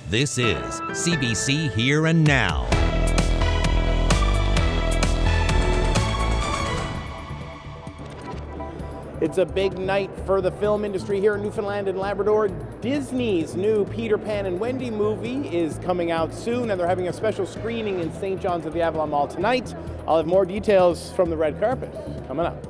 This is CBC Here and Now. It's a big night for the film industry here in Newfoundland and Labrador. Disney's new Peter Pan and Wendy movie is coming out soon, and they're having a special screening in St. John's at the Avalon Mall tonight. I'll have more details from the red carpet coming up.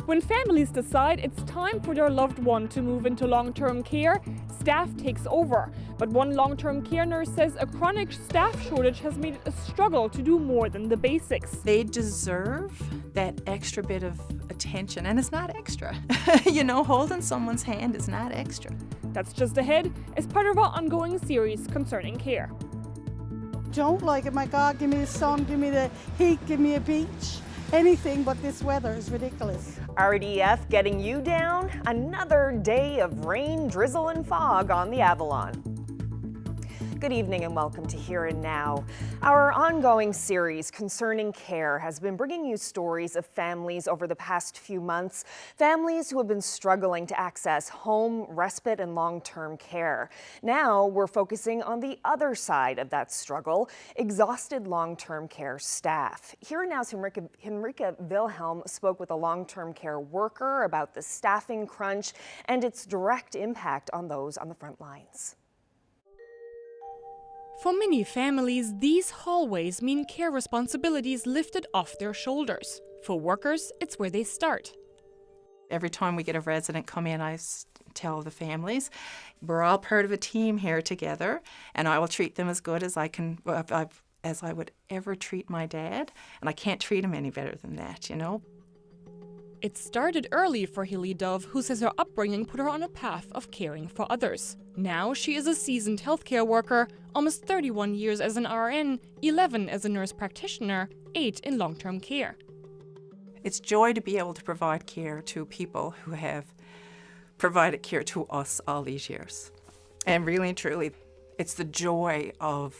When families decide it's time for their loved one to move into long-term care, staff takes over. But one long-term care nurse says a chronic staff shortage has made it a struggle to do more than the basics. They deserve that extra bit of attention, and it's not extra. Holding someone's hand is not extra. That's just ahead as part of our ongoing series concerning care. Don't like it. My God, give me the sun, give me the heat, give me a beach. Anything but this weather is ridiculous. RDF getting you down. Another day of rain, drizzle, and fog on the Avalon. Good evening and welcome to Here and Now. Our ongoing series concerning care has been bringing you stories of families over the past few months, families who have been struggling to access home, respite, and long-term care. Now we're focusing on the other side of that struggle, exhausted long-term care staff. Here and Now's Henrika Wilhelm spoke with a long-term care worker about the staffing crunch and its direct impact on those on the front lines. For many families, these hallways mean care responsibilities lifted off their shoulders. For workers, it's where they start. Every time we get a resident come in, I tell the families, we're all part of a team here together, and I will treat them as good as I can, as I would ever treat my dad, and I can't treat him any better than that, It started early for Hilly Dove, who says her upbringing put her on a path of caring for others. Now she is a seasoned healthcare worker, almost 31 years as an RN, 11 as a nurse practitioner, 8 in long-term care. It's joy to be able to provide care to people who have provided care to us all these years. And really and truly, it's the joy of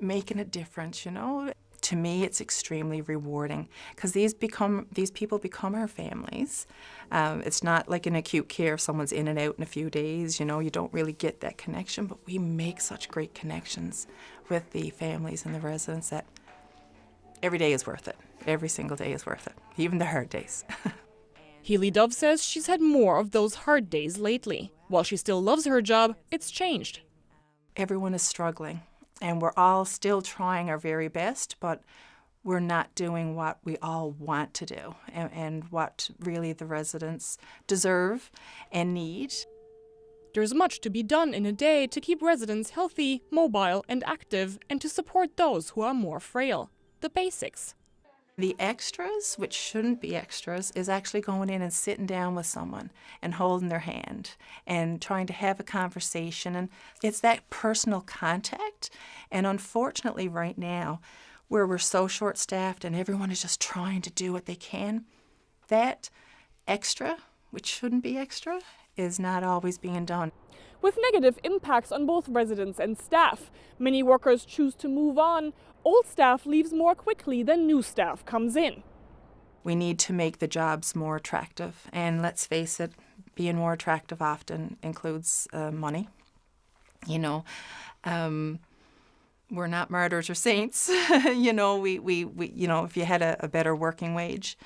making a difference, To me, it's extremely rewarding because these people become our families. It's not like in acute care, someone's in and out in a few days, you don't really get that connection, but we make such great connections with the families and the residents that every day is worth it. Every single day is worth it, even the hard days. Healy Dove says she's had more of those hard days lately. While she still loves her job, it's changed. Everyone is struggling. And we're all still trying our very best, but we're not doing what we all want to do and what really the residents deserve and need. There's much to be done in a day to keep residents healthy, mobile, and active, and to support those who are more frail. The basics. The extras, which shouldn't be extras, is actually going in and sitting down with someone and holding their hand and trying to have a conversation. And it's that personal contact. And unfortunately right now, where we're so short-staffed and everyone is just trying to do what they can, that extra, which shouldn't be extra, is not always being done. With negative impacts on both residents and staff, many workers choose to move on. Old staff leaves more quickly than new staff comes in. We need to make the jobs more attractive. And let's face it, being more attractive often includes money. We're not martyrs or saints. If you had a better working wage,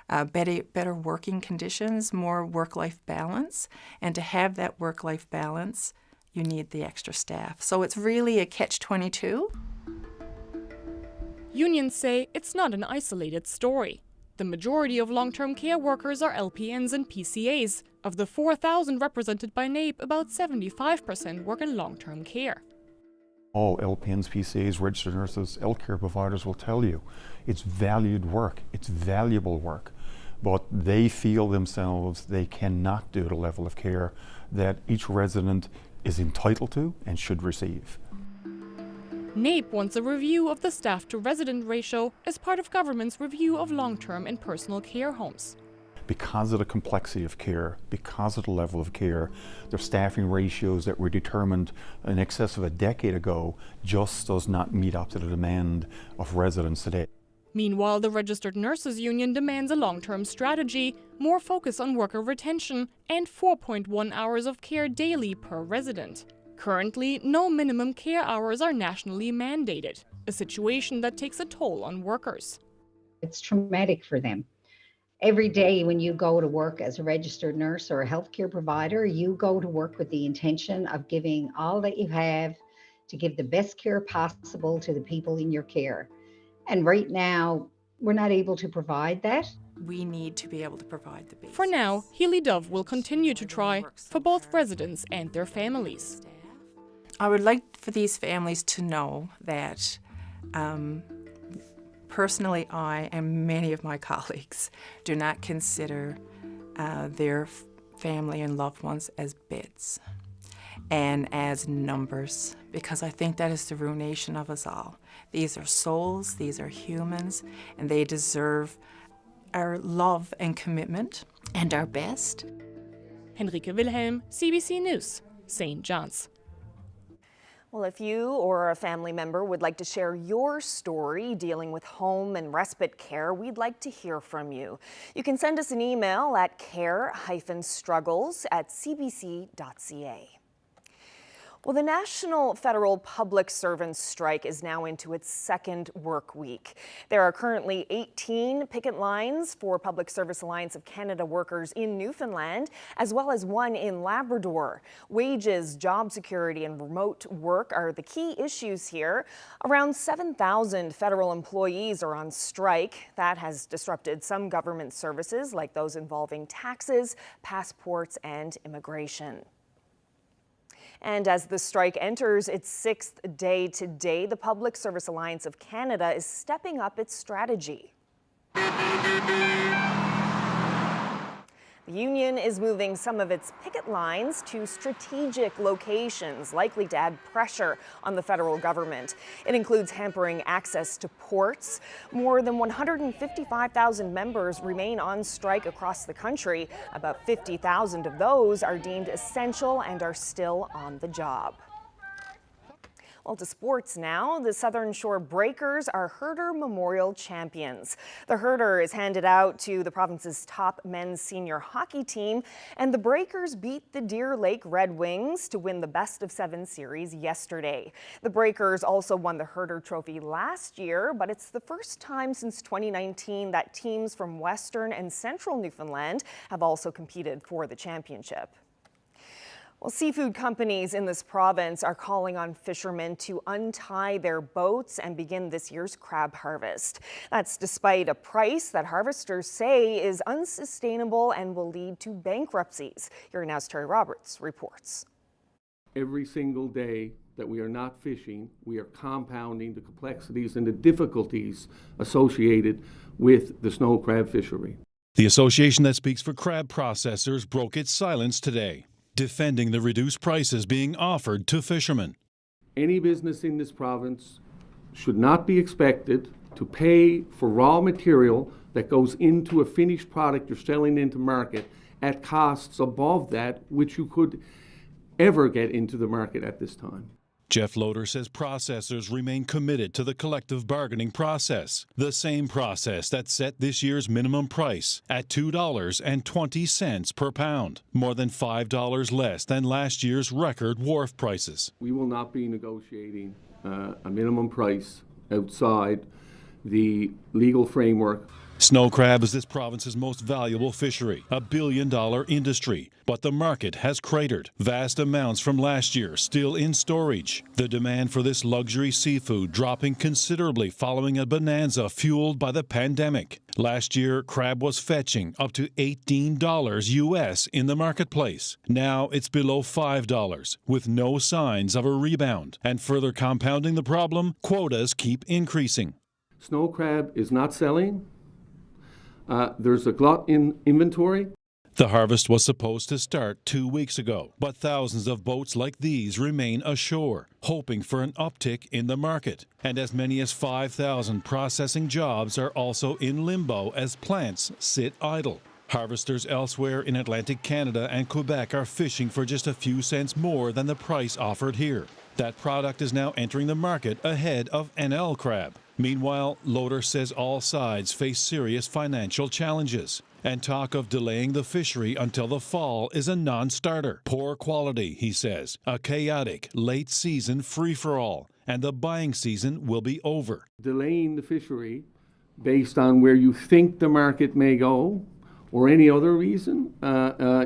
better working conditions, more work-life balance, and to have that work-life balance, you need the extra staff. So it's really a catch-22. Unions say it's not an isolated story. The majority of long-term care workers are LPNs and PCAs. Of the 4,000 represented by NAPE, about 75% work in long-term care. All LPNs, PCAs, registered nurses, healthcare providers will tell you it's valued work, it's valuable work, but they feel themselves they cannot do the level of care that each resident is entitled to and should receive. NAPE wants a review of the staff-to-resident ratio as part of government's review of long-term and personal care homes. Because of the complexity of care, because of the level of care, the staffing ratios that were determined in excess of a decade ago just does not meet up to the demand of residents today. Meanwhile, the Registered Nurses Union demands a long-term strategy, more focus on worker retention, and 4.1 hours of care daily per resident. Currently, no minimum care hours are nationally mandated, a situation that takes a toll on workers. It's traumatic for them. Every day when you go to work as a registered nurse or a healthcare provider, you go to work with the intention of giving all that you have to give the best care possible to the people in your care. And right now, we're not able to provide that. We need to be able to provide the basics. For now, Healy Dove will continue to try for both residents and their families. I would like for these families to know that personally, I and many of my colleagues do not consider their family and loved ones as beds and as numbers, because I think that is the ruination of us all. These are souls, these are humans, and they deserve our love and commitment and our best. Henrike Wilhelm, CBC News, St. John's. Well, if you or a family member would like to share your story dealing with home and respite care, we'd like to hear from you. You can send us an email at care-struggles@cbc.ca. Well, the National Federal Public Servants Strike is now into its second work week. There are currently 18 picket lines for Public Service Alliance of Canada workers in Newfoundland, as well as one in Labrador. Wages, job security, and remote work are the key issues here. Around 7,000 federal employees are on strike. That has disrupted some government services, like those involving taxes, passports, and immigration. And as the strike enters its sixth day today, the Public Service Alliance of Canada is stepping up its strategy. The union is moving some of its picket lines to strategic locations, likely to add pressure on the federal government. It includes hampering access to ports. More than 155,000 members remain on strike across the country. About 50,000 of those are deemed essential and are still on the job. Well, to sports now. The Southern Shore Breakers are Herder Memorial champions. The Herder is handed out to the province's top men's senior hockey team, and the Breakers beat the Deer Lake Red Wings to win the best-of-7 series yesterday. The Breakers also won the Herder Trophy last year, but it's the first time since 2019 that teams from Western and Central Newfoundland have also competed for the championship. Well, seafood companies in this province are calling on fishermen to untie their boats and begin this year's crab harvest. That's despite a price that harvesters say is unsustainable and will lead to bankruptcies. Here Now's Terry Roberts reports. Every single day that we are not fishing, we are compounding the complexities and the difficulties associated with the snow crab fishery. The association that speaks for crab processors broke its silence today, defending the reduced prices being offered to fishermen. Any business in this province should not be expected to pay for raw material that goes into a finished product you're selling into market at costs above that which you could ever get into the market at this time. Jeff Loader says processors remain committed to the collective bargaining process, the same process that set this year's minimum price at $2.20 per pound, more than $5 less than last year's record wharf prices. We will not be negotiating a minimum price outside the legal framework. Snow crab is this province's most valuable fishery, a billion-dollar industry. But the market has cratered. Vast amounts from last year still in storage. The demand for this luxury seafood dropping considerably following a bonanza fueled by the pandemic. Last year, crab was fetching up to $18 US in the marketplace. Now it's below $5, with no signs of a rebound. And further compounding the problem, quotas keep increasing. Snow crab is not selling. There's a glut in inventory. The harvest was supposed to start 2 weeks ago, but thousands of boats like these remain ashore, hoping for an uptick in the market. And as many as 5,000 processing jobs are also in limbo as plants sit idle. Harvesters elsewhere in Atlantic Canada and Quebec are fishing for just a few cents more than the price offered here. That product is now entering the market ahead of NL crab. Meanwhile, Loader says all sides face serious financial challenges. And talk of delaying the fishery until the fall is a non-starter. Poor quality, he says. A chaotic, late-season free-for-all. And the buying season will be over. Delaying the fishery based on where you think the market may go or any other reason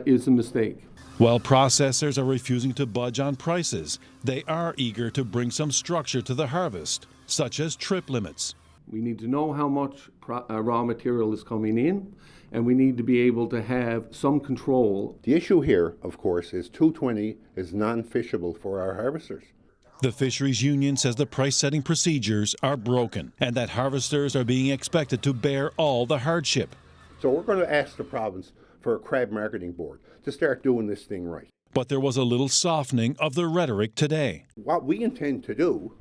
is a mistake. While processors are refusing to budge on prices, they are eager to bring some structure to the harvest, such as trip limits. We need to know how much raw material is coming in, and we need to be able to have some control. The issue here, of course, is 220 is non-fishable for our harvesters. The Fisheries Union says the price-setting procedures are broken and that harvesters are being expected to bear all the hardship. So we're going to ask the province for a crab marketing board to start doing this thing right. But there was a little softening of the rhetoric today. What we intend to do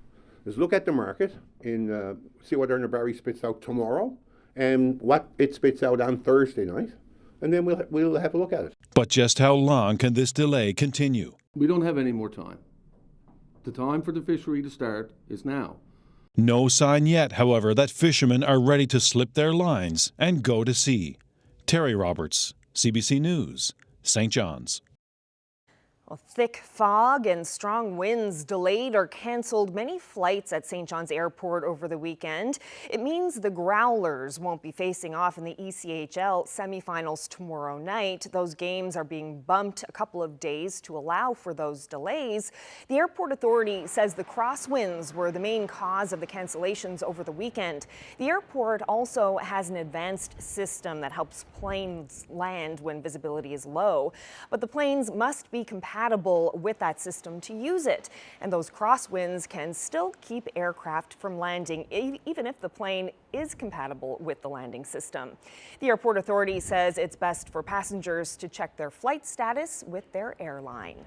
is look at the market and see what Barry spits out tomorrow and what it spits out on Thursday night, and then we'll have a look at it. But just how long can this delay continue? We don't have any more time. The time for the fishery to start is now. No sign yet, however, that fishermen are ready to slip their lines and go to sea. Terry Roberts, CBC News, St. John's. Well, thick fog and strong winds delayed or canceled many flights at St. John's Airport over the weekend. It means the Growlers won't be facing off in the ECHL semifinals tomorrow night. Those games are being bumped a couple of days to allow for those delays. The airport authority says the crosswinds were the main cause of the cancellations over the weekend. The airport also has an advanced system that helps planes land when visibility is low, but the planes must be compatible with that system to use it. And those crosswinds can still keep aircraft from landing even if the plane is compatible with the landing system. The airport authority says it's best for passengers to check their flight status with their airline.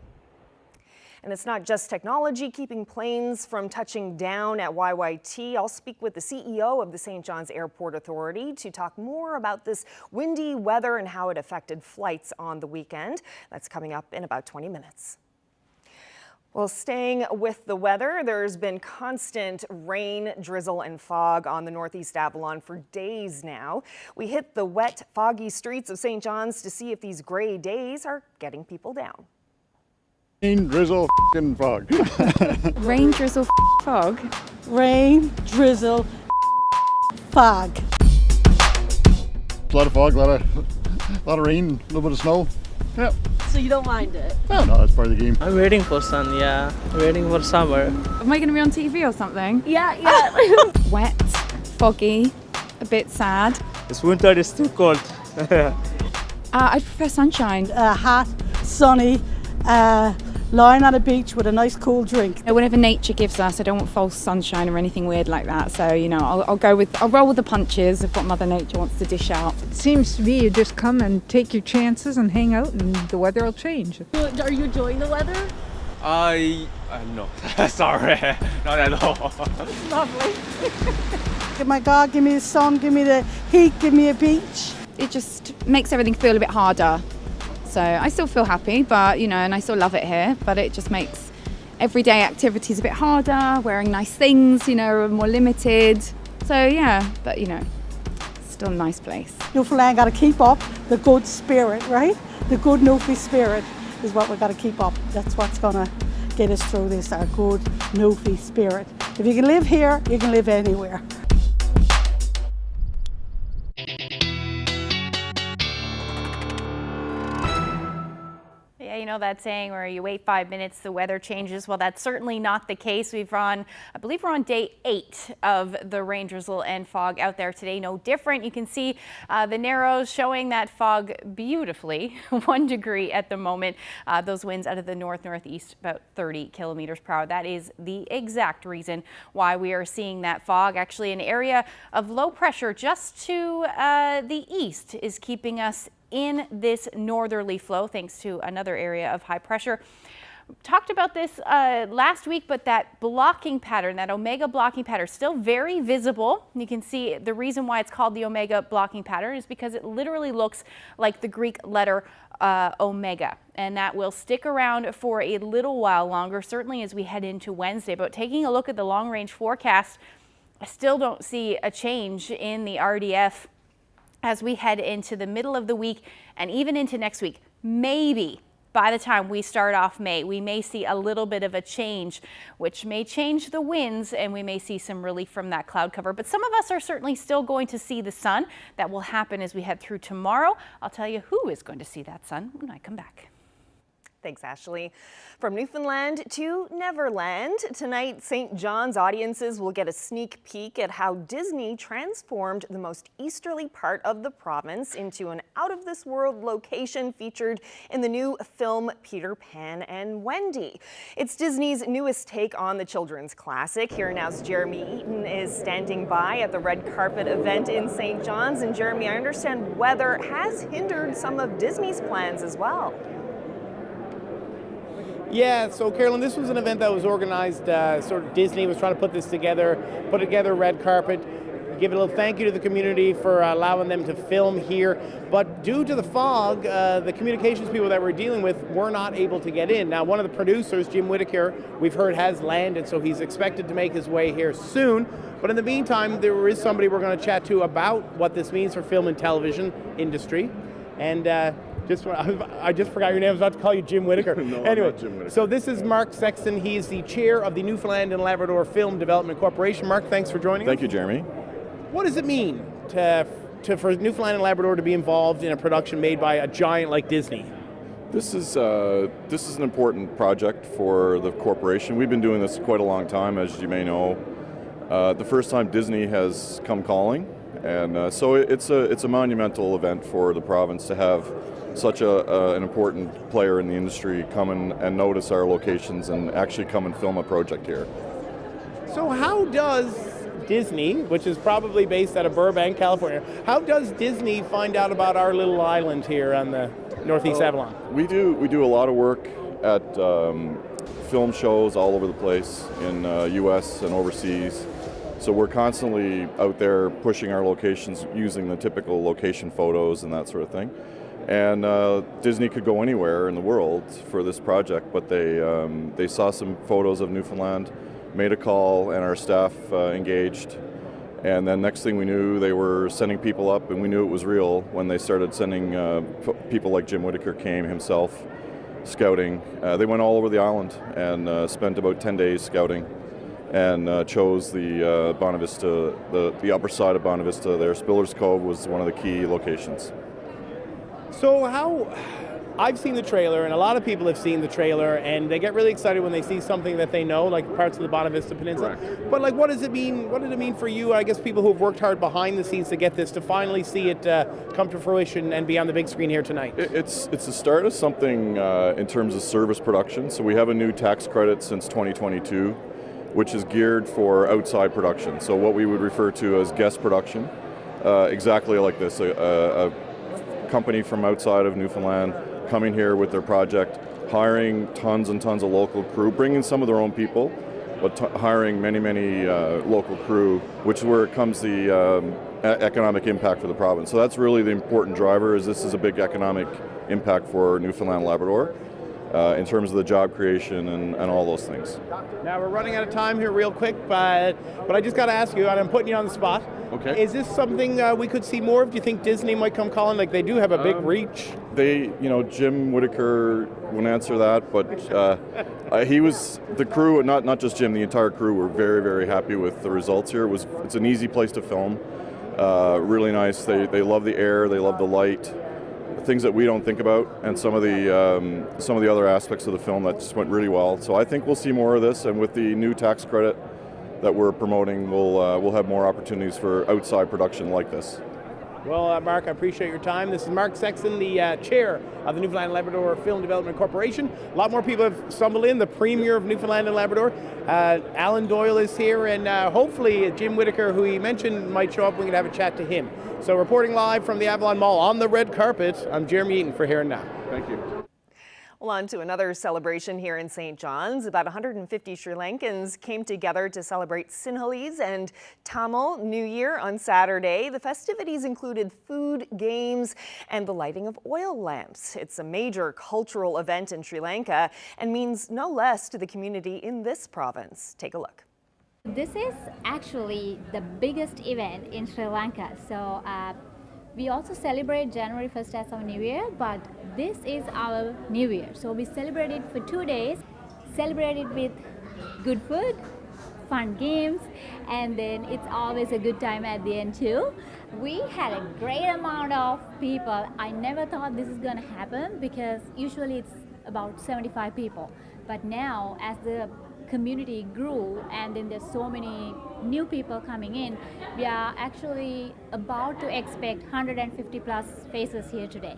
And it's not just technology keeping planes from touching down at YYT. I'll speak with the CEO of the St. John's Airport Authority to talk more about this windy weather and how it affected flights on the weekend. That's coming up in about 20 minutes. Well, staying with the weather, there's been constant rain, drizzle, and fog on the Northeast Avalon for days now. We hit the wet, foggy streets of St. John's to see if these gray days are getting people down. Rain, drizzle, and fog. Rain, drizzle, fog. Rain, drizzle, fog. A lot of fog, a lot of rain, a little bit of snow. Yeah. So you don't mind it? No, that's part of the game. I'm waiting for sun, yeah. Waiting for summer. Am I going to be on TV or something? Yeah. Wet, foggy, a bit sad. This winter is too cold. I'd prefer sunshine. Hot, sunny, lying on a beach with a nice cool drink. Whatever nature gives us, I don't want false sunshine or anything weird like that. So, you know, I'll roll with the punches of what Mother Nature wants to dish out. It seems to me you just come and take your chances and hang out and the weather will change. Are you enjoying the weather? No. Sorry, not at all. It's lovely. My God, give me the sun, give me the heat, give me a beach. It just makes everything feel a bit harder. So I still feel happy, but, you know, and I still love it here, but it just makes everyday activities a bit harder, wearing nice things, you know, are more limited. So yeah, but, you know, still a nice place. Newfoundland got to keep up the good spirit, right? The good Newfie spirit is what we've got to keep up. That's what's going to get us through this, our good Newfie spirit. If you can live here, you can live anywhere. You know that saying where you wait 5 minutes, the weather changes? Well, that's certainly not the case. I believe we're on day 8 of the rain, drizzle, and fog out there today. No different. You can see the Narrows showing that fog beautifully, 1 degree at the moment. Those winds out of the northeast, about 30 kilometers per hour. That is the exact reason why we are seeing that fog. Actually, an area of low pressure just to the east is keeping us in this northerly flow, thanks to another area of high pressure. Talked about this last week, but that blocking pattern, that omega blocking pattern, still very visible. You can see the reason why it's called the omega blocking pattern is because it literally looks like the Greek letter omega, and that will stick around for a little while longer, certainly as we head into Wednesday. But taking a look at the long range forecast, I still don't see a change in the RDF as we head into the middle of the week and even into next week. Maybe by the time we start off May, we may see a little bit of a change, which may change the winds, and we may see some relief from that cloud cover. But some of us are certainly still going to see the sun. That will happen as we head through tomorrow. I'll tell you who is going to see that sun when I come back. Thanks, Ashley. From Newfoundland to Neverland, tonight St. John's audiences will get a sneak peek at how Disney transformed the most easterly part of the province into an out-of-this-world location featured in the new film Peter Pan and Wendy. It's Disney's newest take on the children's classic. Here Now's Jeremy Eaton is standing by at the red carpet event in St. John's. And Jeremy, I understand weather has hindered some of Disney's plans as well. Yeah, so Carolyn, this was an event that was organized, sort of Disney was trying to put together red carpet, give a little thank you to the community for allowing them to film here. But due to the fog, the communications people that we're dealing with were not able to get in. Now, one of the producers, Jim Whitaker, we've heard has landed, so he's expected to make his way here soon. But in the meantime, there is somebody we're going to chat to about what this means for film and television industry. And I just forgot your name. I was about to call you Jim Whitaker. No, anyway, I'm not Jim Whitaker. So this is Mark Sexton. He is the chair of the Newfoundland and Labrador Film Development Corporation. Mark, thanks for joining us. Thank you, Jeremy. What does it mean for Newfoundland and Labrador to be involved in a production made by a giant like Disney? This is an important project for the corporation. We've been doing this quite a long time, as you may know. The first time Disney has come calling, and so it's a monumental event for the province to have such an important player in the industry come and notice our locations and actually come and film a project here. So how does Disney, which is probably based out of Burbank, California, how does Disney find out about our little island here on the Northeast Avalon? We do a lot of work at film shows all over the place in U.S. and overseas. So we're constantly out there pushing our locations using the typical location photos and that sort of thing. And Disney could go anywhere in the world for this project, but they saw some photos of Newfoundland, made a call, and our staff engaged. And then next thing we knew, they were sending people up, and we knew it was real when they started sending people like Jim Whitaker came himself scouting. They went all over the island and spent about 10 days scouting, and chose the Bonavista, the upper side of Bonavista there. Spiller's Cove was one of the key locations. So I've seen the trailer, and a lot of people have seen the trailer, and they get really excited when they see something that they know, like parts of the Bonavista Peninsula. Correct. But what does it mean? What did it mean for you? I guess people who have worked hard behind the scenes to get this, to finally see it come to fruition and be on the big screen here tonight. It's the start of something in terms of service production. So we have a new tax credit since 2022, which is geared for outside production. So what we would refer to as guest production, exactly like this. A company from outside of Newfoundland coming here with their project, hiring tons and tons of local crew, bringing some of their own people, but hiring many local crew, which is where it comes the economic impact for the province. So that's really the important driver, is this is a big economic impact for Newfoundland and Labrador in terms of the job creation and all those things. Now we're running out of time here real quick, but I just got to ask you, and I'm putting you on the spot. Okay. Is this something we could see more of? Do you think Disney might come calling? Like, they do have a big reach. Jim Whitaker won't answer that, but he was, the crew, not just Jim, the entire crew were very, very happy with the results here. It's an easy place to film, really nice. They love the air, they love the light, things that we don't think about, and some of the other aspects of the film that just went really well. So I think we'll see more of this, and with the new tax credit that we're promoting, we'll have more opportunities for outside production like this. Well, Mark, I appreciate your time. This is Mark Sexton, the chair of the Newfoundland and Labrador Film Development Corporation. A lot more people have stumbled in. The premier of Newfoundland and Labrador, Alan Doyle, is here, and hopefully Jim Whitaker, who he mentioned might show up. We can have a chat to him. So reporting live from the Avalon Mall on the red carpet, I'm Jeremy Eaton for Here and Now. Thank you. Well, on to another celebration here in St. John's. About 150 Sri Lankans came together to celebrate Sinhalese and Tamil New Year on Saturday. The festivities included food, games, and the lighting of oil lamps. It's a major cultural event in Sri Lanka and means no less to the community in this province. Take a look. This is actually the biggest event in Sri Lanka. So We also celebrate January 1st as our New Year, but this is our New Year. So we celebrate it for 2 days, celebrate it with good food, fun games, and then it's always a good time at the end too. We had a great amount of people. I never thought this is going to happen because usually it's about 75 people. But now as the community grew and then there's so many new people coming in, we are actually about to expect 150 plus faces here today.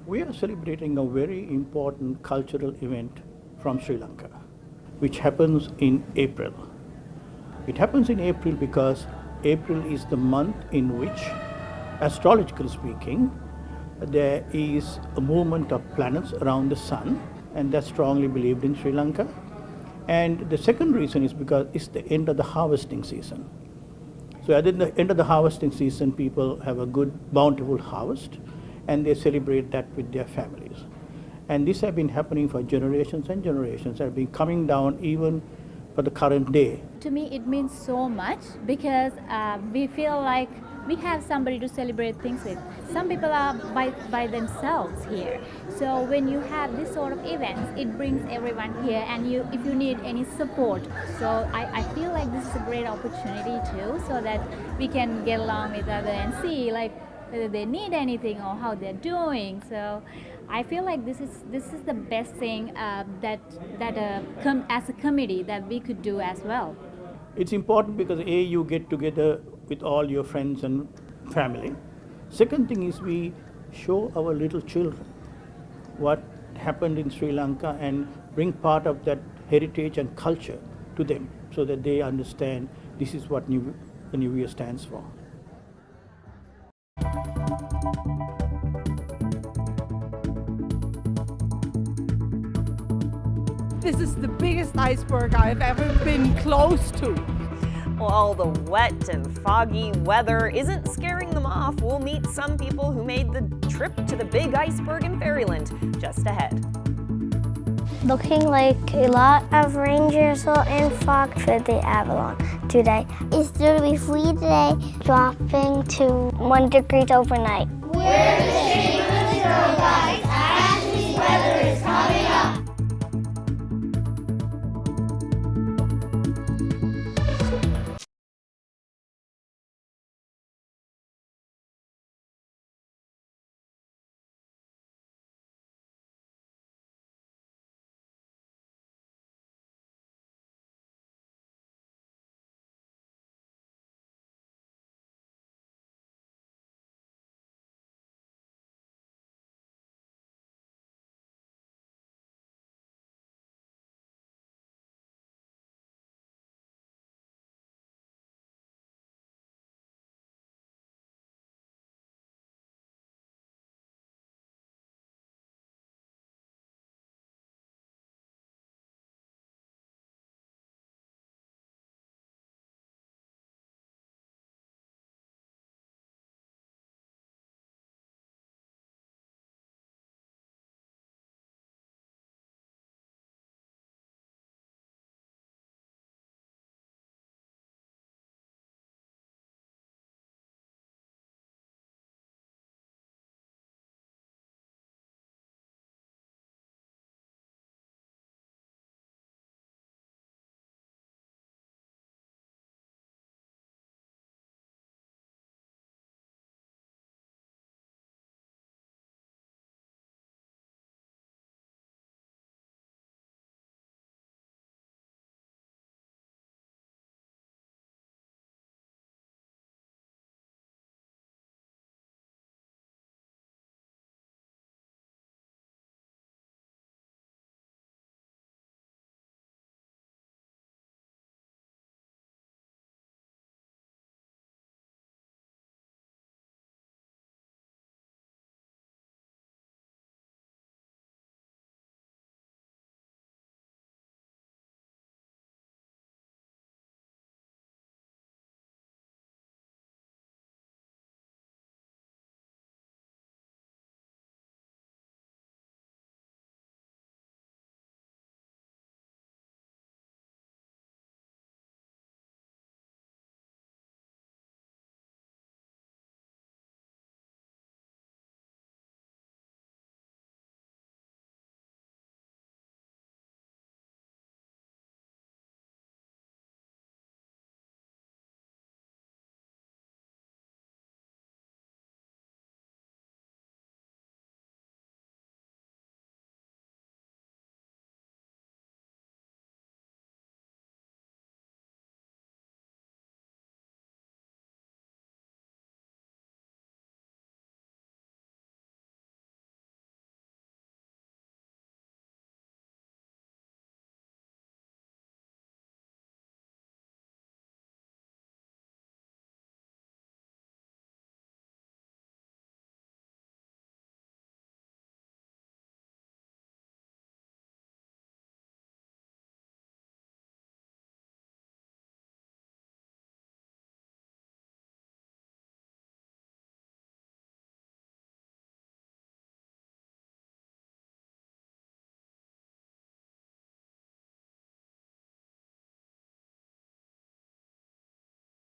We are celebrating a very important cultural event from Sri Lanka, which happens in April. It happens in April because April is the month in which, astrologically speaking, there is a movement of planets around the sun, and that's strongly believed in Sri Lanka. And the second reason is because it's the end of the harvesting season. So at the end of the harvesting season, people have a good bountiful harvest and they celebrate that with their families. And this has been happening for generations and generations, have been coming down even for the current day. To me, it means so much because we feel like we have somebody to celebrate things with. Some people are by themselves here. So when you have this sort of events, it brings everyone here, and if you need any support. So I feel like this is a great opportunity too, so that we can get along with others and see like whether they need anything or how they're doing. So I feel like this is the best thing that as a committee that we could do as well. It's important because A, you get together with all your friends and family. Second thing is we show our little children what happened in Sri Lanka and bring part of that heritage and culture to them so that they understand this is what the New Year stands for. This is the biggest iceberg I've ever been close to. While the wet and foggy weather isn't scaring them off, we'll meet some people who made the trip to the big iceberg in Fairyland just ahead. Looking like a lot of rain drizzle and fog for the Avalon today. It's going to be free today, dropping to 1 degree overnight. We're the Shape of the Girl Guides, and this weather is coming up.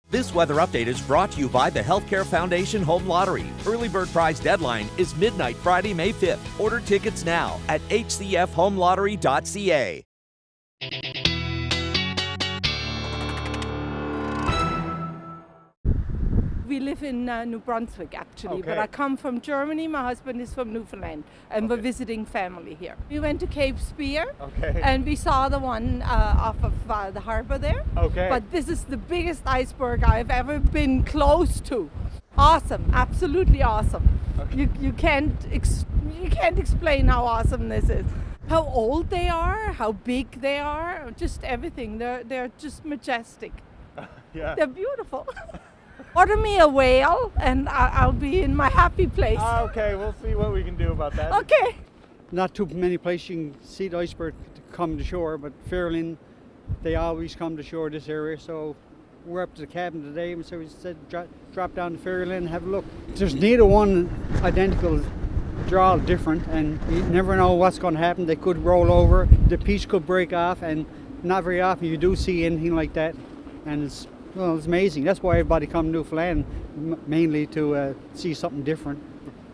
This weather update is brought to you by the Healthcare Foundation Home Lottery. Early bird prize deadline is midnight Friday, May 5th. Order tickets now at hcfhomelottery.ca. We live in New Brunswick, actually, but Okay. I come from Germany. My husband is from Newfoundland, and we're visiting family here. We went to Cape Spear, Okay. and we saw the one off of the harbor there. Okay. But this is the biggest iceberg I've ever been close to. Awesome, absolutely awesome. You can't explain how awesome this is. How old they are, how big they are, just everything. They're just majestic. Yeah. They're beautiful. Order me a whale and I'll be in my happy place. Okay, we'll see what we can do about that. Okay. Not too many places you can see the iceberg to come to shore, but Fairlin, they always come to shore this area, so we're up to the cabin today, and so we said drop down to Fairlin and have a look. There's neither one identical. They're all different, and you never know what's going to happen. They could roll over, the piece could break off, and not very often you do see anything like that, and it's amazing. That's why everybody come to Newfoundland, mainly to see something different.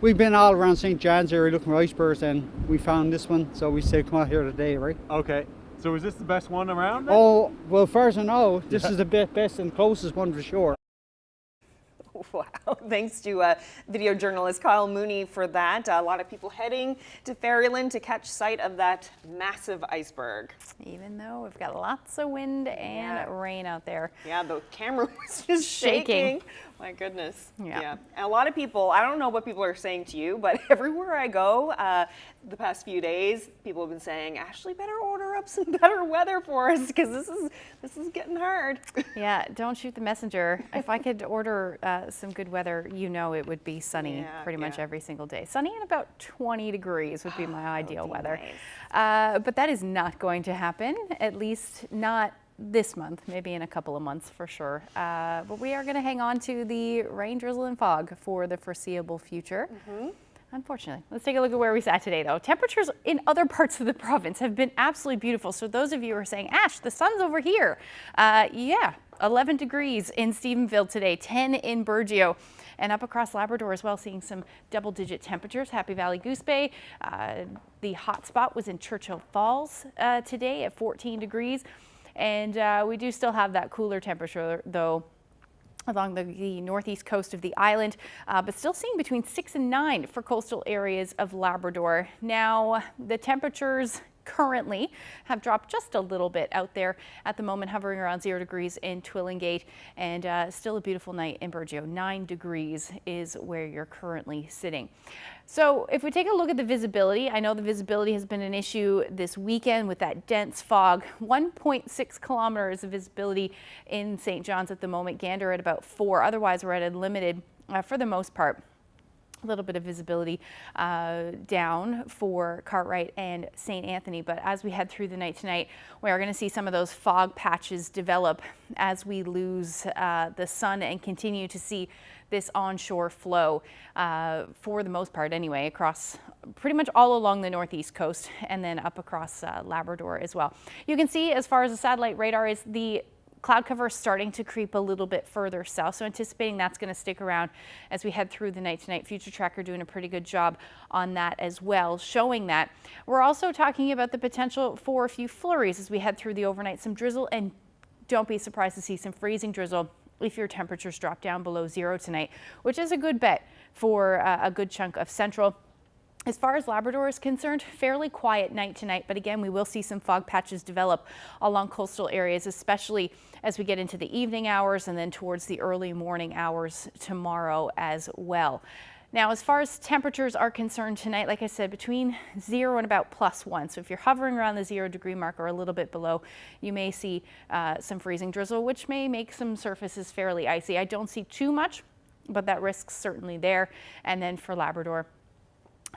We've been all around St. John's area looking for icebergs, and we found this one, so we said come out here today, right? Okay. So is this the best one around then? Oh, well, far as I know, this is the best and closest one for sure. Wow, thanks to video journalist Kyle Mooney for that. A lot of people heading to Ferryland to catch sight of that massive iceberg. Even though we've got lots of wind and rain out there. Yeah, the camera was just shaking. My goodness. Yeah. And a lot of people, I don't know what people are saying to you, but everywhere I go the past few days, people have been saying, Ashley, better order up some better weather for us because this is getting hard. Yeah, don't shoot the messenger. If I could order some good weather, you know it would be sunny pretty much every single day. Sunny and about 20 degrees would be my ideal weather. Nice. But that is not going to happen, at least not this month, maybe in a couple of months for sure. But we are going to hang on to the rain, drizzle, and fog for the foreseeable future. Unfortunately. Let's take a look at where we sat today, though. Temperatures in other parts of the province have been absolutely beautiful. So those of you who are saying, Ash, the sun's over here. Yeah, 11 degrees in Stephenville today, 10 in Burgeo. And up across Labrador as well, seeing some double-digit temperatures. Happy Valley Goose Bay. The hot spot was in Churchill Falls today at 14 degrees. And we do still have that cooler temperature, though, along the northeast coast of the island, but still seeing between 6 and 9 for coastal areas of Labrador. Now, the temperatures currently have dropped just a little bit out there at the moment, hovering around 0 degrees in Twillingate, and still a beautiful night in Burgeo. 9 degrees is where you're currently sitting. So if we take a look at the visibility, I know the visibility has been an issue this weekend with that dense fog. 1.6 kilometers of visibility in St. John's at the moment. Gander at about 4. Otherwise, we're at a limited for the most part. A little bit of visibility down for Cartwright and St. Anthony, but as we head through the night tonight, we are going to see some of those fog patches develop as we lose the sun and continue to see this onshore flow for the most part anyway, across pretty much all along the northeast coast and then up across Labrador as well. You can see as far as the satellite radar is the cloud cover is starting to creep a little bit further south, so anticipating that's going to stick around as we head through the night tonight. Future Tracker doing a pretty good job on that as well, showing that. We're also talking about the potential for a few flurries as we head through the overnight. Some drizzle, and don't be surprised to see some freezing drizzle if your temperatures drop down below 0 tonight, which is a good bet for a good chunk of central. As far as Labrador is concerned, fairly quiet night tonight, but again, we will see some fog patches develop along coastal areas, especially as we get into the evening hours and then towards the early morning hours tomorrow as well. Now, as far as temperatures are concerned tonight, like I said, between 0 and about +1. So if you're hovering around the 0 degree mark or a little bit below, you may see some freezing drizzle, which may make some surfaces fairly icy. I don't see too much, but that risk's certainly there. And then for Labrador,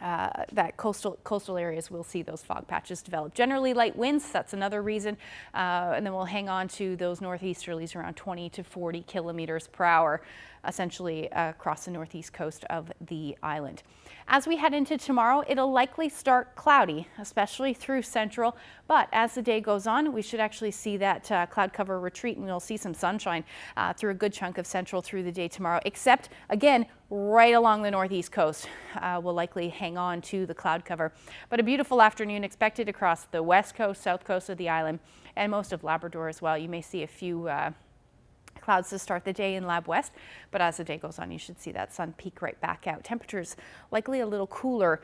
that coastal areas will see those fog patches develop. Generally light winds, that's another reason. And then we'll hang on to those northeasterlies around 20 to 40 kilometers per hour. essentially across the northeast coast of the island. As we head into tomorrow, it'll likely start cloudy, especially through central, but as the day goes on, we should actually see that cloud cover retreat, and we'll see some sunshine through a good chunk of central through the day tomorrow, except again, right along the northeast coast. We'll likely hang on to the cloud cover, but a beautiful afternoon expected across the west coast, south coast of the island, and most of Labrador as well. You may see a few clouds to start the day in Lab West, but as the day goes on, you should see that sun peak right back out. Temperatures likely a little cooler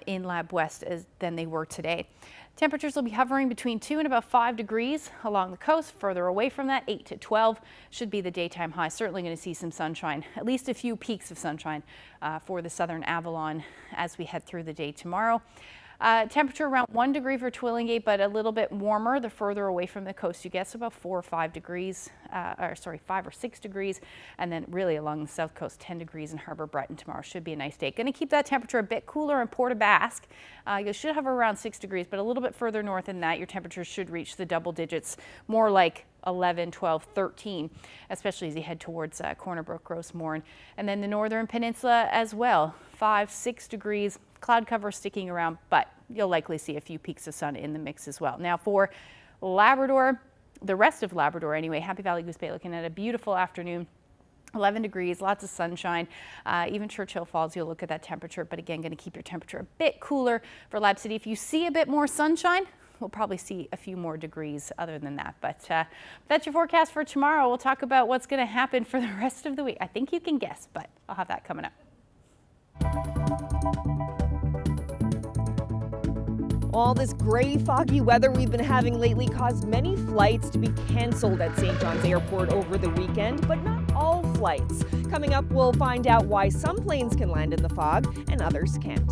in Lab West than they were today. Temperatures will be hovering between 2 and about 5 degrees along the coast. Further away from that, 8 to 12 should be the daytime high. Certainly going to see some sunshine, at least a few peaks of sunshine for the southern Avalon as we head through the day tomorrow. Temperature around 1 degree for Twillingate, but a little bit warmer the further away from the coast you get, so about 4 or 5 degrees, 5 or 6 degrees, and then really along the south coast, 10 degrees in Harbour Breton tomorrow. Should be a nice day. Going to keep that temperature a bit cooler in Port aux Basques. You should have around 6 degrees, but a little bit further north than that, your temperatures should reach the double digits, more like 11, 12, 13, especially as you head towards Corner Brook, Rosemorne, and then the northern peninsula as well, 5, 6 degrees. Cloud cover sticking around, but you'll likely see a few peaks of sun in the mix as well. Now for Labrador, the rest of Labrador anyway, Happy Valley Goose Bay looking at a beautiful afternoon. 11 degrees, lots of sunshine, even Churchill Falls, you'll look at that temperature, but again, going to keep your temperature a bit cooler for Lab City. If you see a bit more sunshine, we'll probably see a few more degrees other than that. But that's your forecast for tomorrow. We'll talk about what's going to happen for the rest of the week. I think you can guess, but I'll have that coming up. All this gray, foggy weather we've been having lately caused many flights to be canceled at St. John's Airport over the weekend, but not all flights. Coming up, we'll find out why some planes can land in the fog and others can't.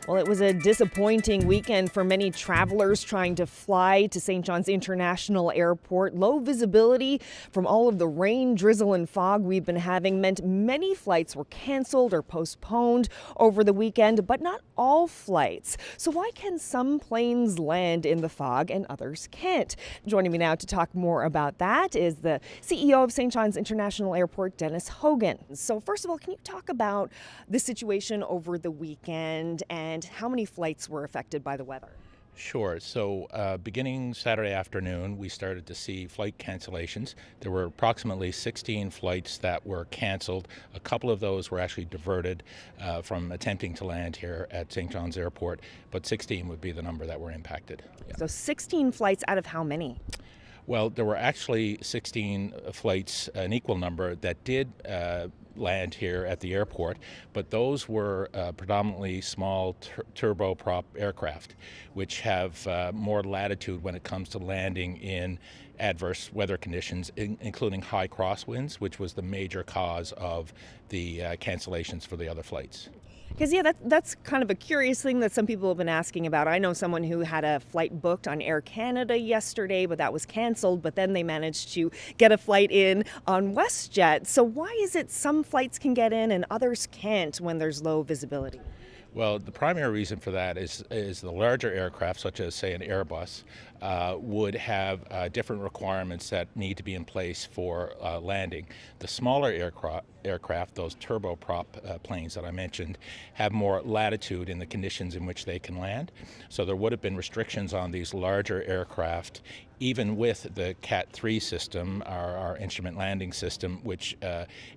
Well, it was a disappointing weekend for many travelers trying to fly to St. John's International Airport. Low visibility from all of the rain, drizzle, and fog we've been having meant many flights were canceled or postponed over the weekend, but not all flights. So why can some planes land in the fog and others can't? Joining me now to talk more about that is the CEO of St. John's International Airport, Dennis Hogan. So first of all, can you talk about the situation over the weekend and how many flights were affected by the weather? Sure. So beginning Saturday afternoon, we started to see flight cancellations. There were approximately 16 flights that were canceled. A couple of those were actually diverted from attempting to land here at St. John's Airport, but 16 would be the number that were impacted. Yeah. So 16 flights out of how many? Well, there were actually 16 flights, an equal number, that did land here at the airport, but those were predominantly small turboprop aircraft, which have more latitude when it comes to landing in adverse weather conditions, including high crosswinds, which was the major cause of the cancellations for the other flights. Because, yeah, that's kind of a curious thing that some people have been asking about. I know someone who had a flight booked on Air Canada yesterday, but that was canceled, but then they managed to get a flight in on WestJet. So why is it some flights can get in and others can't when there's low visibility? Well, the primary reason for that is the larger aircraft, such as, say, an Airbus, would have different requirements that need to be in place for landing. The smaller aircraft, those turboprop planes that I mentioned, have more latitude in the conditions in which they can land. So there would have been restrictions on these larger aircraft, even with the Cat 3 system, our instrument landing system, which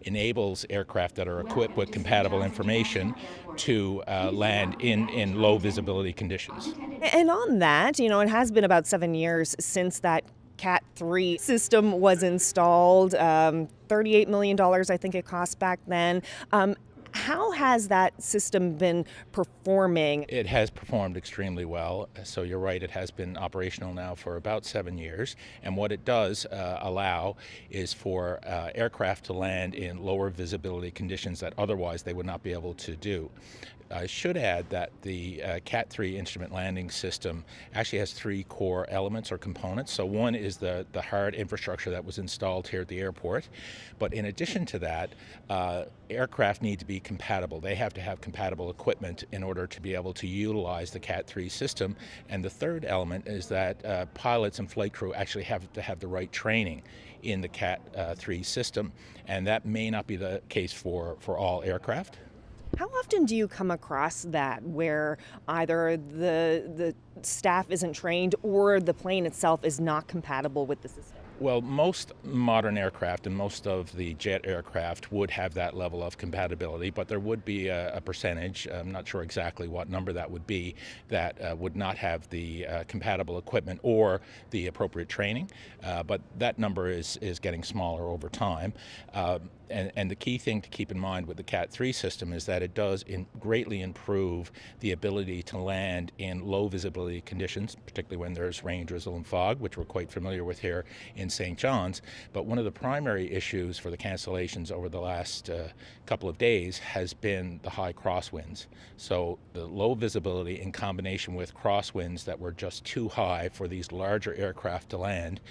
enables aircraft that are equipped with compatible information to land in low visibility conditions. And on that, you know, it has been about 7 years since that Cat 3 system was installed. $38 million, I think it cost back then. How has that system been performing? It has performed extremely well. So you're right, it has been operational now for about 7 years. And what it does allow is for aircraft to land in lower visibility conditions that otherwise they would not be able to do. I should add that the Cat 3 instrument landing system actually has three core elements or components. So one is the hard infrastructure that was installed here at the airport. But in addition to that, aircraft need to be compatible. They have to have compatible equipment in order to be able to utilize the Cat 3 system. And the third element is that pilots and flight crew actually have to have the right training in the Cat 3 system. And that may not be the case for all aircraft. How often do you come across that where either the staff isn't trained or the plane itself is not compatible with the system? Well, most modern aircraft and most of the jet aircraft would have that level of compatibility, but there would be a percentage, I'm not sure exactly what number that would be, that would not have the compatible equipment or the appropriate training, but that number is getting smaller over time. And the key thing to keep in mind with the Cat 3 system is that it does greatly improve the ability to land in low visibility conditions, particularly when there's rain, drizzle, and fog, which we're quite familiar with here in St. John's. But one of the primary issues for the cancellations over the last couple of days has been the high crosswinds. So the low visibility in combination with crosswinds that were just too high for these larger aircraft to land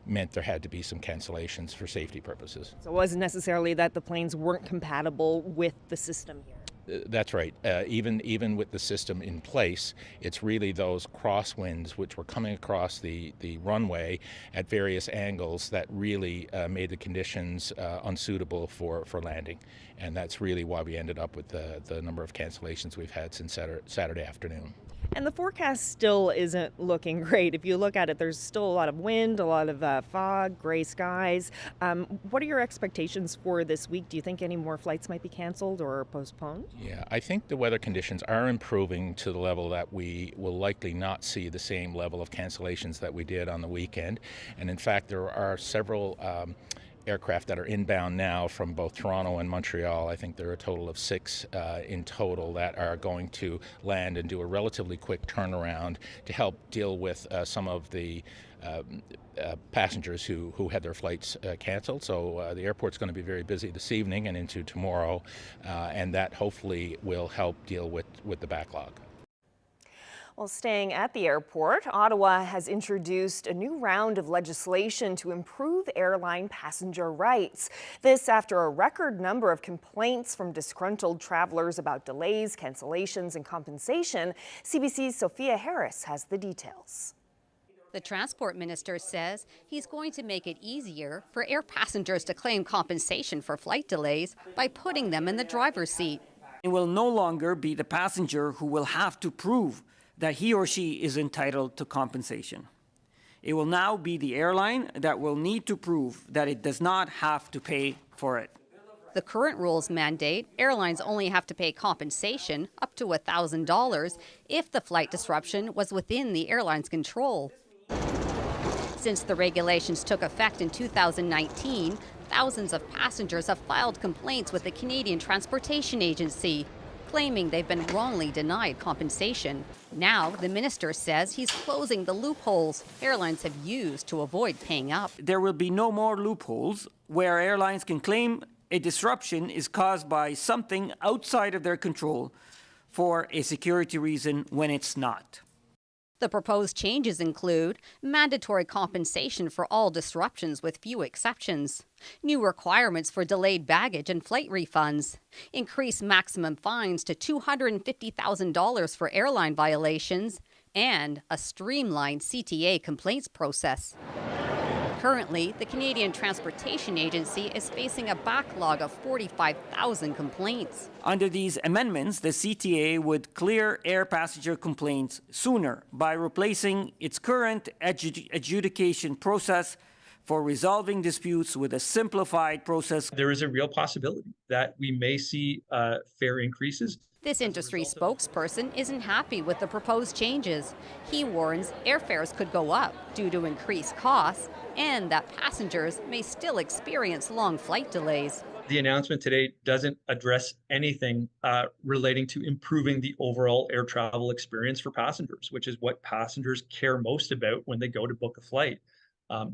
meant there had to be some cancellations for safety purposes. So it wasn't necessarily that the planes weren't compatible with the system here. That's right. Even with the system in place, it's really those crosswinds which were coming across the runway at various angles that really made the conditions unsuitable for landing. And that's really why we ended up with the number of cancellations we've had since Saturday afternoon. And the forecast still isn't looking great. If you look at it, there's still a lot of wind, a lot of fog, gray skies. What are your expectations for this week? Do you think any more flights might be canceled or postponed? Yeah, I think the weather conditions are improving to the level that we will likely not see the same level of cancellations that we did on the weekend. And in fact, there are several aircraft that are inbound now from both Toronto and Montreal. I think there are a total of 6 in total that are going to land and do a relatively quick turnaround to help deal with some of the passengers who had their flights canceled. So the airport's going to be very busy this evening and into tomorrow, and that hopefully will help deal with the backlog. Well, staying at the airport, Ottawa has introduced a new round of legislation to improve airline passenger rights. This after a record number of complaints from disgruntled travelers about delays, cancellations, and compensation. CBC's Sophia Harris has the details. The transport minister says he's going to make it easier for air passengers to claim compensation for flight delays by putting them in the driver's seat. It will no longer be the passenger who will have to prove that he or she is entitled to compensation. It will now be the airline that will need to prove that it does not have to pay for it. The current rules mandate airlines only have to pay compensation up to $1,000 if the flight disruption was within the airline's control. Since the regulations took effect in 2019, thousands of passengers have filed complaints with the Canadian Transportation Agency, claiming they've been wrongly denied compensation. Now, the minister says he's closing the loopholes airlines have used to avoid paying up. There will be no more loopholes where airlines can claim a disruption is caused by something outside of their control for a security reason when it's not. The proposed changes include mandatory compensation for all disruptions with few exceptions, new requirements for delayed baggage and flight refunds, increased maximum fines to $250,000 for airline violations, and a streamlined CTA complaints process. Currently, the Canadian Transportation Agency is facing a backlog of 45,000 complaints. Under these amendments, the CTA would clear air passenger complaints sooner by replacing its current adjudication process for resolving disputes with a simplified process. There is a real possibility that we may see fare increases. This industry spokesperson isn't happy with the proposed changes. He warns airfares could go up due to increased costs and that passengers may still experience long flight delays. The announcement today doesn't address anything relating to improving the overall air travel experience for passengers, which is what passengers care most about when they go to book a flight.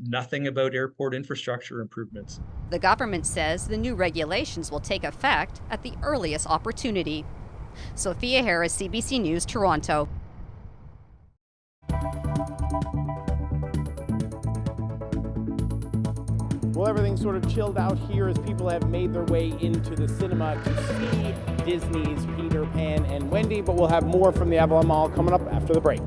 Nothing about airport infrastructure improvements. The government says the new regulations will take effect at the earliest opportunity. Sophia Harris, CBC News, Toronto. Well, everything's sort of chilled out here as people have made their way into the cinema to see Disney's Peter Pan and Wendy, but we'll have more from the Avalon Mall coming up after the break.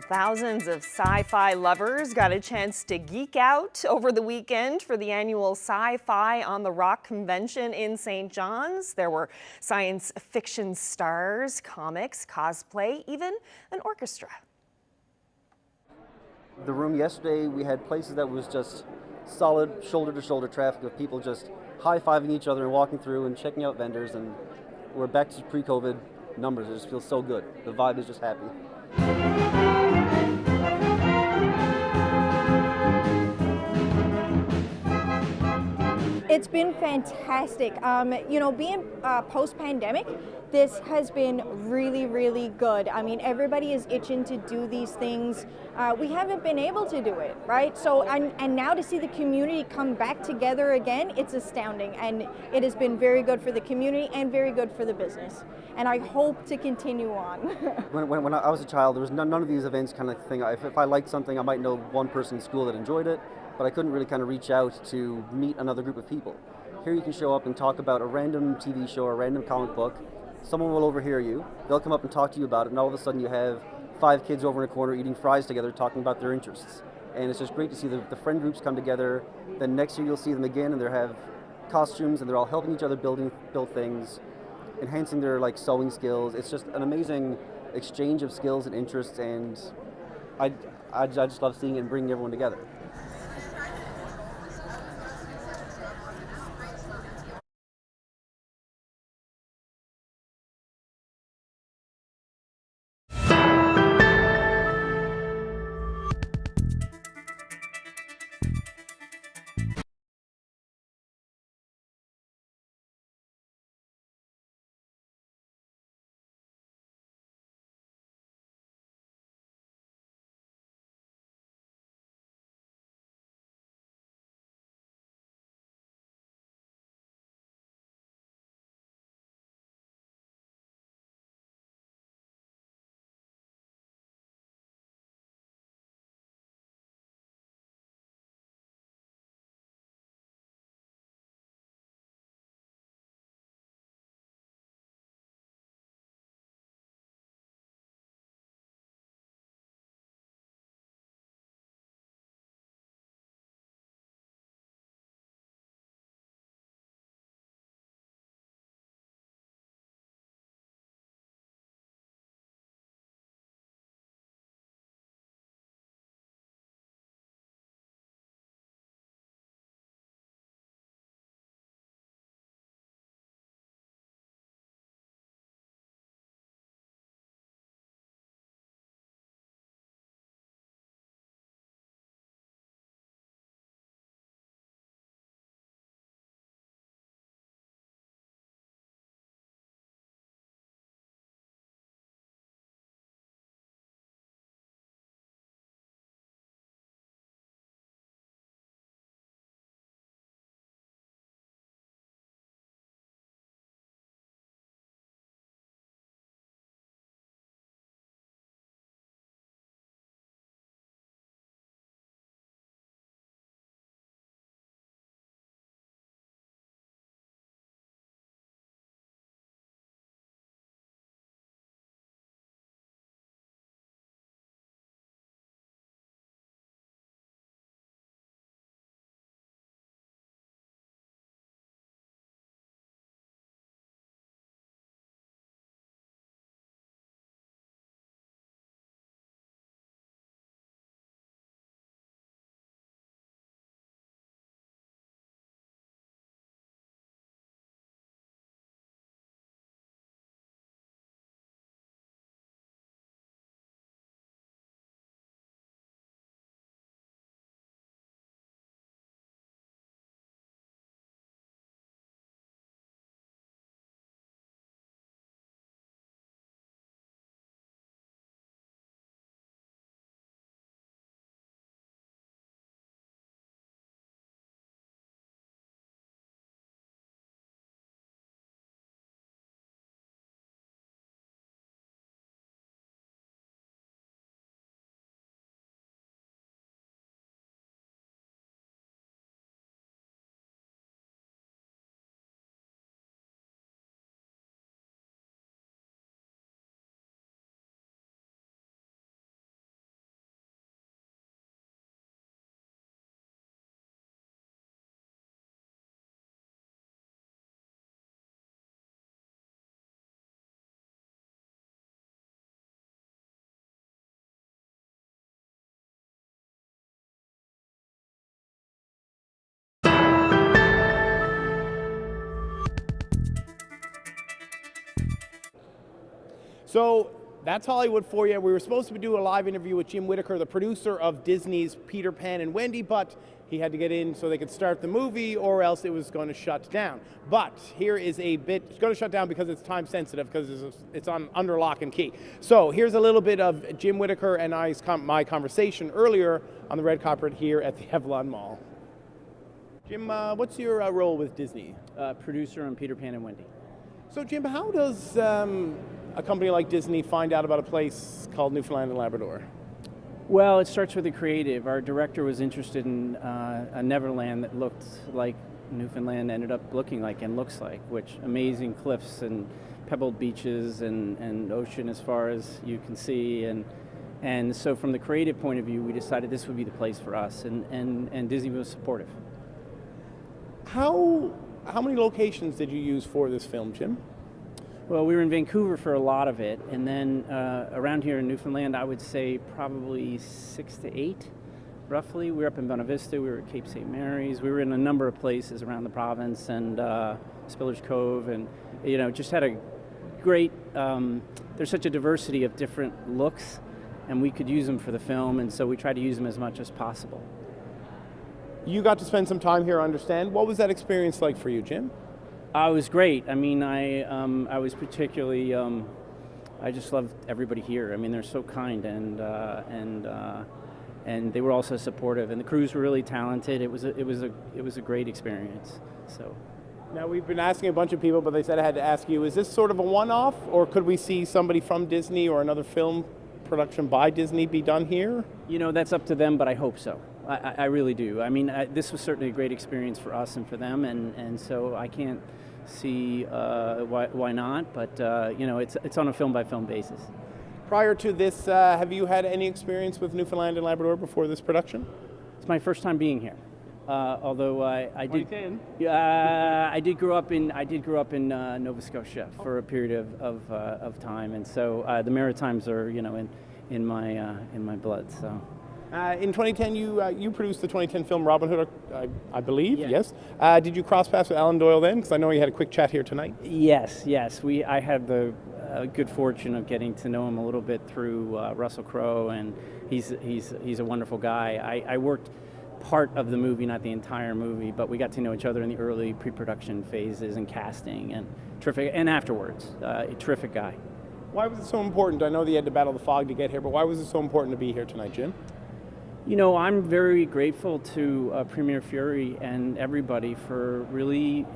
Thousands of sci-fi lovers got a chance to geek out over the weekend for the annual Sci-fi on the Rock convention in St. John's. There were science fiction stars, comics, cosplay, even an orchestra. The room yesterday, we had places that was just solid shoulder-to-shoulder traffic of people just high-fiving each other and walking through and checking out vendors, and we're back to pre-COVID numbers. It just feels so good. The vibe is just happy. It's been fantastic. You know, being post-pandemic, this has been really, really good. I mean, everybody is itching to do these things. We haven't been able to do it, right? So, and now to see the community come back together again, it's astounding. And it has been very good for the community and very good for the business. And I hope to continue on. when I was a child, there was none of these events kind of thing. If I liked something, I might know one person in school that enjoyed it, but I couldn't really kind of reach out to meet another group of people. Here you can show up and talk about a random TV show or a random comic book. Someone will overhear you. They'll come up and talk to you about it, and all of a sudden you have 5 kids over in a corner eating fries together talking about their interests. And it's just great to see the friend groups come together. Then next year you'll see them again, and they have costumes, and they're all helping each other build things, enhancing their sewing skills. It's just an amazing exchange of skills and interests, and I just love seeing it and bringing everyone together. So that's Hollywood for you. We were supposed to do a live interview with Jim Whittaker, the producer of Disney's Peter Pan and Wendy, but he had to get in so they could start the movie, or else it was going to shut down. But here is a bit, it's going to shut down because it's time sensitive, because it's on under lock and key. So here's a little bit of Jim Whittaker and my conversation earlier on the red carpet here at the Avalon Mall. Jim, what's your role with Disney? Producer on Peter Pan and Wendy. So Jim, how does a company like Disney find out about a place called Newfoundland and Labrador? Well, it starts with the creative. Our director was interested in a Neverland that looked like Newfoundland ended up looking like and looks like, which amazing cliffs and pebbled beaches and ocean as far as you can see. And so from the creative point of view, we decided this would be the place for us, and Disney was supportive. How many locations did you use for this film, Jim? Well, we were in Vancouver for a lot of it, and then around here in Newfoundland, I would say probably 6 to 8, roughly. We were up in Buena Vista, we were at Cape St. Mary's, we were in a number of places around the province, and Spiller's Cove, and just had a great, there's such a diversity of different looks, and we could use them for the film, and so we tried to use them as much as possible. You got to spend some time here, I understand. What was that experience like for you, Jim? It was great. I mean, I was particularly, I just loved everybody here. I mean, they're so kind, and they were also supportive, and the crews were really talented. It was a great experience. So. Now, we've been asking a bunch of people, but they said I had to ask you, is this sort of a one-off, or could we see somebody from Disney or another film production by Disney be done here? That's up to them, but I hope so. I really do. I mean, this was certainly a great experience for us and for them, and so I can't see why not, but it's on a film-by-film basis. Prior to this, have you had any experience with Newfoundland and Labrador before this production? It's my first time being here. Although I did grow up in Nova Scotia for a period of time, and so the Maritimes are in my blood. So. In 2010, you produced the 2010 film Robin Hood, I believe. Yeah. Yes. Did you cross paths with Alan Doyle then? Because I know you had a quick chat here tonight. Yes. I had the good fortune of getting to know him a little bit through Russell Crowe, and he's a wonderful guy. I worked part of the movie, not the entire movie, but we got to know each other in the early pre-production phases and casting, and terrific, and afterwards, a terrific guy. Why was it so important? I know that you had to battle the fog to get here, but why was it so important to be here tonight, Jim? I'm very grateful to Premier Fury and everybody for really,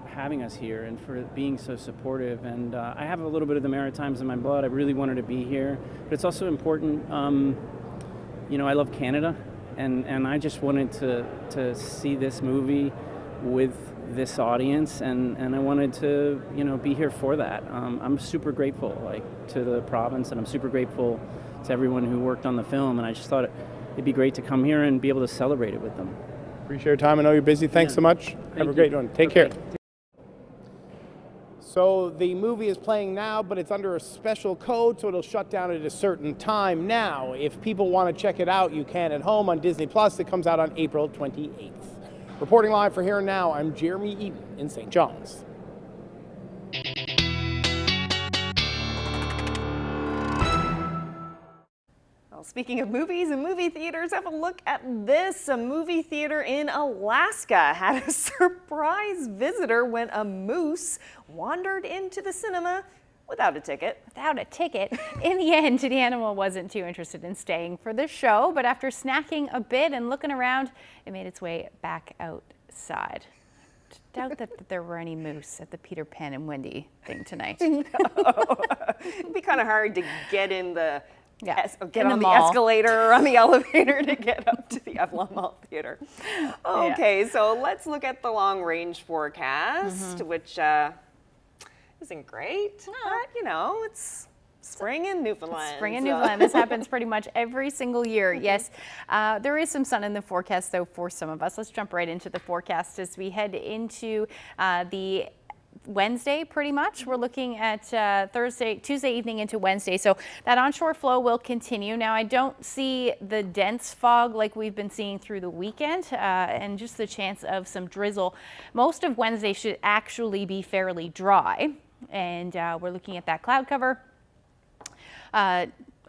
having us here and for being so supportive. And I have a little bit of the Maritimes in my blood. I really wanted to be here, but it's also important. I love Canada, and I just wanted to see this movie with this audience, and I wanted to, be here for that. I'm super grateful, to the province, and I'm super grateful to everyone who worked on the film, and I just thought it'd be great to come here and be able to celebrate it with them. Appreciate your time. I know you're busy. Thanks so much. Have a great one. Take care. So the movie is playing now, but it's under a special code, so it'll shut down at a certain time. Now, if people want to check it out, you can at home on Disney+. It comes out on April 28th. Reporting live for Here and Now, I'm Jeremy Eaton in St. John's. Well, speaking of movies and movie theaters, have a look at this. A movie theater in Alaska had a surprise visitor when a moose wandered into the cinema without a ticket. Without a ticket. In the end, the animal wasn't too interested in staying for the show, but after snacking a bit and looking around, it made its way back outside. Doubt that there were any moose at the Peter Pan and Wendy thing tonight. No. It'd be kind of hard to get in the get on the escalator or on the elevator to get up to the Avalon Mall Theater. Okay, so let's look at the long-range forecast, which isn't great, but it's spring in Newfoundland. Spring in Newfoundland. This happens pretty much every single year. Yes, there is some sun in the forecast, though, for some of us. Let's jump right into the forecast as we head into the Wednesday, pretty much. We're looking at Tuesday evening into Wednesday. So that onshore flow will continue. Now, I don't see the dense fog like we've been seeing through the weekend, and just the chance of some drizzle. Most of Wednesday should actually be fairly dry. And we're looking at that cloud cover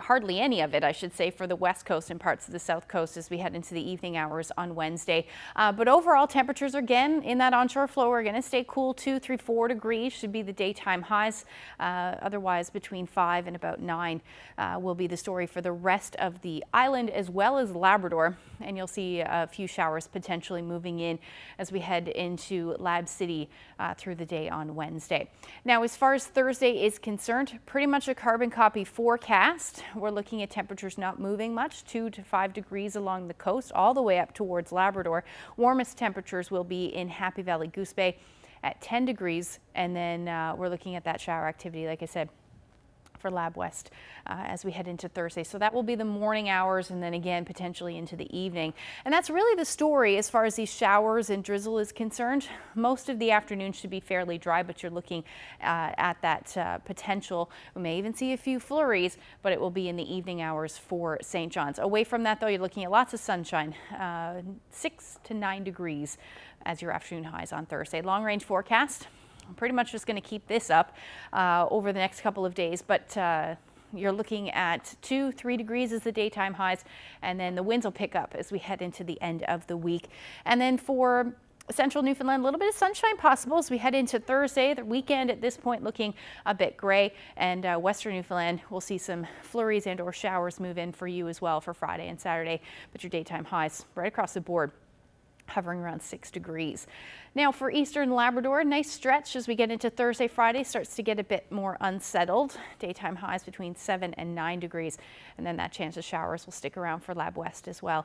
hardly any of it, I should say, for the west coast and parts of the south coast as we head into the evening hours on Wednesday. But overall, temperatures again in that onshore flow are going to stay cool. 2, 3, 4 degrees should be the daytime highs. Otherwise, between 5 and about 9 will be the story for the rest of the island as well as Labrador. And you'll see a few showers potentially moving in as we head into Lab City through the day on Wednesday. Now, as far as Thursday is concerned, pretty much a carbon copy forecast. We're looking at temperatures not moving much, 2 to 5 degrees along the coast, all the way up towards Labrador. Warmest temperatures will be in Happy Valley, Goose Bay at 10 degrees. And then we're looking at that shower activity, like I said, for Lab West as we head into Thursday. So that will be the morning hours and then again potentially into the evening. And that's really the story as far as these showers and drizzle is concerned. Most of the afternoon should be fairly dry, but you're looking at that potential. We may even see a few flurries, but it will be in the evening hours for St. John's. Away from that though, you're looking at lots of sunshine, 6 to 9 degrees as your afternoon highs on Thursday. Long range forecast. I'm pretty much just going to keep this up over the next couple of days, but you're looking at 2, 3 degrees as the daytime highs, and then the winds will pick up as we head into the end of the week. And then for central Newfoundland, a little bit of sunshine possible as we head into Thursday. The weekend at this point looking a bit gray, and western Newfoundland will see some flurries and or showers move in for you as well for Friday and Saturday, but your daytime highs right across the board hovering around 6 degrees. Now for eastern Labrador, nice stretch as we get into Thursday, Friday starts to get a bit more unsettled. Daytime highs between 7 and 9 degrees. And then that chance of showers will stick around for Lab West as well.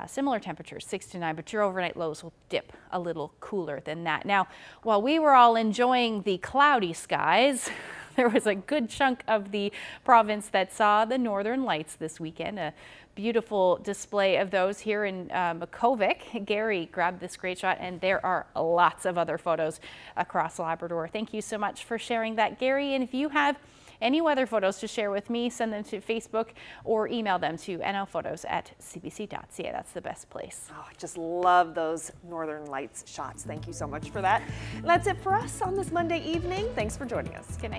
Similar temperatures, 6 to 9, but your overnight lows will dip a little cooler than that. Now, while we were all enjoying the cloudy skies, there was a good chunk of the province that saw the northern lights this weekend. A beautiful display of those here in Makkovik. Gary grabbed this great shot, and there are lots of other photos across Labrador. Thank you so much for sharing that, Gary. And if you have any weather photos to share with me, send them to Facebook or email them to nlphotos@cbc.ca. That's the best place. Oh, I just love those Northern Lights shots. Thank you so much for that. That's it for us on this Monday evening. Thanks for joining us. Good night.